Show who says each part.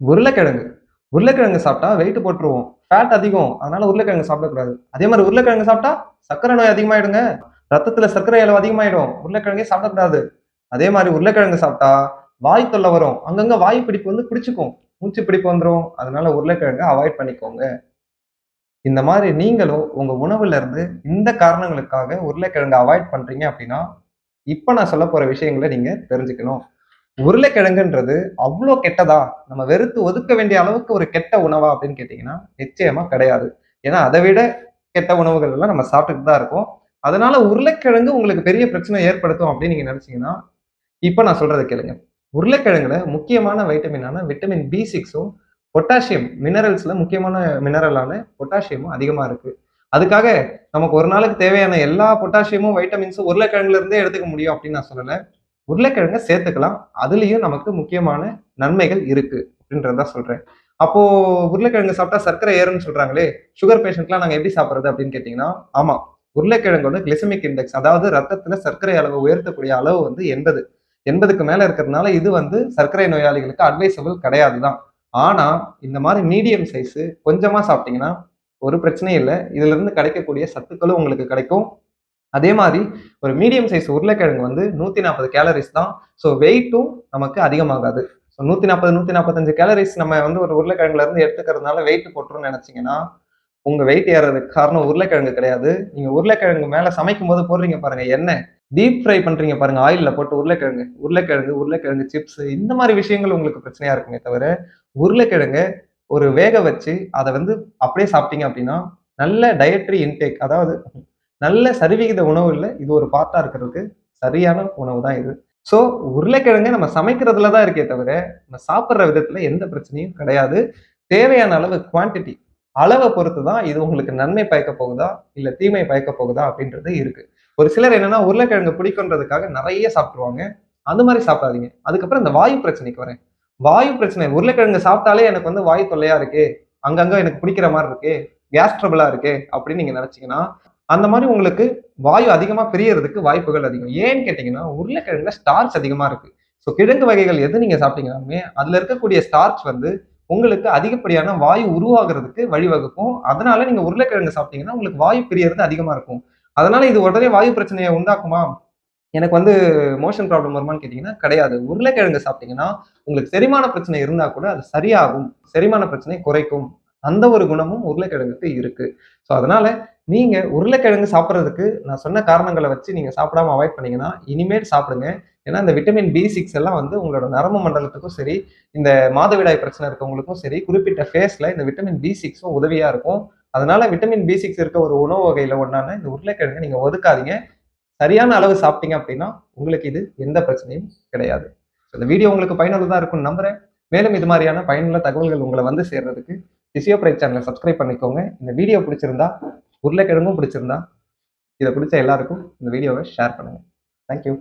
Speaker 1: உருளைக்கிழங்கு. உருளைக்கிழங்கு சாப்பிட்டா வெயிட் போட்டுருவோம். ஃபேட் அதிகம். அதனால உருளைக்கிழங்கு சாப்பிடக்கூடாது. அதே மாரி உருளைக்கிழங்கு சாப்பிட்டா சர்க்கரை நோய் அதிகமாயிடுங்க. ரத்தத்துல சர்க்கரை அளவு அதிகமாயிடும். உருளைக்கிழங்கே சாப்பிடக்கூடாது. அதே மாரி உருளைக்கிழங்கு சாப்பிட்டா வாய் தொல்லை வரும். அங்கங்க வாய் பிடிப்பு வந்து பிடிச்சுக்கும். மூச்சு பிடிப்பு வந்துரும். அதனால உருளைக்கிழங்க அவாய்ட் பண்ணிக்கோங்க. இந்த மாரி நீங்களும் உங்க உணவுல இருந்து இந்த காரணங்களுக்காக உருளைக்கிழங்க அவாய்ட் பண்றீங்க அப்படின்னா, இப்ப நான் சொல்லப் போற விஷயங்கள நீங்க தெரிஞ்சுக்கணும். உருளைக்கிழங்குன்றது அவ்ளோ கெட்டதா? நம்ம வெறுத்து ஒதுக்க வேண்டிய அளவுக்கு ஒரு கெட்ட உணவா அப்படின்னு கேட்டீங்கன்னா, நிச்சயமா கிடையாது. ஏன்னா, அத விட கெட்ட உணவுகள் எல்லாம் நம்ம சாப்பிட்டுட்டு தான் இருக்கோம். அதனால உருளைக்கிழங்கு உங்களுக்கு பெரிய பிரச்சனை ஏற்படுத்தும் அப்படின்னு நீங்க நினைச்சீங்கன்னா, இப்ப நான் சொல்றத கேளுங்க. உருளைக்கிழங்குல முக்கியமான வைட்டமினான விட்டமின் பி6ம், பொட்டாசியம் மினரல்ஸ்ல முக்கியமான மினரலான பொட்டாசியமும் அதிகமா இருக்கு. அதுக்காக நமக்கு ஒரு நாளுக்கு தேவையான எல்லா பொட்டாசியமும், வைட்டமின்ஸும் உருளைக்கிழங்குல இருந்தே எடுத்துக்க முடியும் அப்படின்னு நான் சொல்லல. உருளைக்கிழங்க சேர்த்துக்கலாம். அதுலயும் நமக்கு முக்கியமான நன்மைகள் இருக்கு அப்படின்றத தான் சொல்றேன். அப்போ உருளைக்கிழங்கு சாப்பிட்டா சர்க்கரை ஏறும்னு சொல்றாங்களே, சுகர் பேஷண்ட்லாம் நாங்க எப்படி சாப்பிடுறது அப்படின்னு கேட்டீங்கன்னா, ஆமா. உருளைக்கிழங்கோட கிளிசமிக் இண்டெக்ஸ் அதாவது ரத்தத்துல சர்க்கரை அளவு உயர்த்தக்கூடிய அளவு வந்து 80. 80க்கு மேல இருக்கிறதுனால இது வந்து சர்க்கரை நோயாளிகளுக்கு அட்வைசபிள் கிடையாது தான். ஆனா, இந்த மாரி மீடியம் சைஸ் கொஞ்சமா சாப்பிட்டீங்கன்னா, ஒரு பிரச்சனையும் இல்ல. இதுல இருந்து கிடைக்கக்கூடிய சத்துக்களும் உங்களுக்கு கிடைக்கும். அதே மாரி ஒரு மீடியம் சைஸ் உருளைக்கிழங்கு வந்து 140 கேலரிஸ் தான். ஸோ வெயிட்டும் நமக்கு அதிகமாகாது. ஸோ 140, 145 கேலரிஸ் நம்ம வந்து ஒரு உருளைக்கிழங்குல இருந்து எடுத்துக்கிறதுனால வெயிட் போட்டுரும்னு நெனச்சீங்கன்னா, உங்க வெயிட் ஏறுறதுக்கு காரணம் உருளைக்கிழங்கு கிடையாது. நீங்க உருளைக்கிழங்கு மேல சமைக்கும்போது போடுறீங்க பாருங்க எண்ணெய். டீப் ஃப்ரை பண்றீங்க பாருங்க ஆயில்ல போட்டு உருளைக்கிழங்கு. உருளைக்கிழங்கு, உருளைக்கிழங்கு சிப்ஸ் இந்த மாரி விஷயங்கள் உங்களுக்கு பிரச்சனையா இருக்குமே தவிர, உருளைக்கிழங்க ஒரு வேக வச்சு அத வந்து அப்படியே சாப்பிட்டீங்க அப்படின்னா, நல்ல டயட்ரி இன்டேக் அதாவது நல்ல சரிவிகித உணவுல இது ஒரு பார்ட்டா இருக்கிறதுக்கு சரியான உணவு தான் இது. ஸோ உருளைக்கிழங்கு நம்ம சமைக்கிறதுல தான் இருக்கே தவிர, நம்ம சாப்பிடுற விதத்துல எந்த பிரச்சனையும் கிடையாது. தேவையான அளவு குவான்டிட்டி அளவ பொறுத்து தான் இது உங்களுக்கு நன்மை பயக்கப் போகுதா, இல்ல தீமை பயக்கப் போகுதா அப்படின்றது இருக்கு. ஒரு சிலர் என்னன்னா உருளைக்கிழங்கு பிடிக்குன்றதுக்காக நெறைய சாப்பிட்டுருவாங்க. அந்த மாரி சாப்பிடாதீங்க. அதுக்கப்புறம் இந்த வாயு பிரச்சனைக்கு வரேன். வாயு பிரச்சனை உருளைக்கிழங்கு சாப்பிட்டாலே எனக்கு வந்து வாயு தொல்லையா இருக்கே, அங்கங்க எனக்கு பிடிக்கிற மாரி இருக்கே, கேஸ் ட்ரபிளா இருக்கே அப்படின்னு நீங்க நெனச்சீங்கன்னா, அந்த மாரி உங்களுக்கு வாயு அதிகமா பிரியறதுக்கு வாய்ப்புகள் அதிகம். ஏன்னு கேட்டீங்கன்னா, உருளைக்கிழங்குல ஸ்டார்ச் அதிகமா இருக்கு. ஸோ கிழங்கு வகைகள் எது நீங்க சாப்பிட்டீங்கனாலுமே, அதுல இருக்கக்கூடிய ஸ்டார்ச் வந்து உங்களுக்கு அதிகப்படியான வாயு உருவாகுறதுக்கு வழிவகுக்கும். அதனால நீங்க உருளைக்கிழங்கு சாப்பிட்டீங்கன்னா, உங்களுக்கு வாயு பிரியறது அதிகமா இருக்கும். அதனால இது உடனே வாயு பிரச்சனைய உண்டாக்குமா? எனக்கு வந்து மோஷன் ப்ராப்ளம் வருமான்னு கேட்டீங்கன்னா, கிடையாது. உருளைக்கிழங்கு சாப்பிட்டீங்கன்னா, உங்களுக்கு செரிமான பிரச்சனை இருந்தா கூட அது சரியாகும். செரிமான பிரச்சனைய குறைக்கும். அந்த ஒரு குணமும் உருளைக்கிழங்குக்கு இருக்கு. ஸோ அதனால நீங்க உருளைக்கிழங்கு சாப்பிடுறதுக்கு நான் சொன்ன காரணங்கள வச்சு நீங்க சாப்பிடாம அவாய்ட் பண்ணீங்கன்னா, இனிமேல் சாப்பிடுங்க. ஏன்னா, இந்த விட்டமின் பி6 எல்லாம் வந்து உங்களோட நரம்பு மண்டலத்துக்கும் சரி, இந்த மாதவிடாய் பிரச்சனை இருக்கவங்களுக்கும் சரி, குறிப்பிட்ட ஃபேஸ்ல இந்த விட்டமின் பி6ம் உதவியா இருக்கும். அதனால விட்டமின் பி6 இருக்க ஒரு உணவு வகையில ஒண்ணான இந்த உருளைக்கிழங்க நீங்க ஒதுக்காதீங்க. சரியான அளவு சாப்பிட்டீங்க அப்படின்னா, உங்களுக்கு இது எந்த பிரச்சனையும் கிடையாது. இந்த வீடியோ உங்களுக்கு பயனுள்ளதா இருக்கும்னு நம்புறேன். மேலும் இது மாரியான பயனுள்ள தகவல்கள் உங்கள வந்து சேர்றதுக்கு பிசியோபிரைட் சேனல சப்ஸ்கிரைப் பண்ணிக்கோங்க. இந்த வீடியோ பிடிச்சிருந்தா, உருளைக்கிழங்கும் பிடிச்சிருந்தா, இத பிடிச்ச எல்லாருக்கும் இந்த வீடியோவ ஷேர் பண்ணுங்க. Thank you.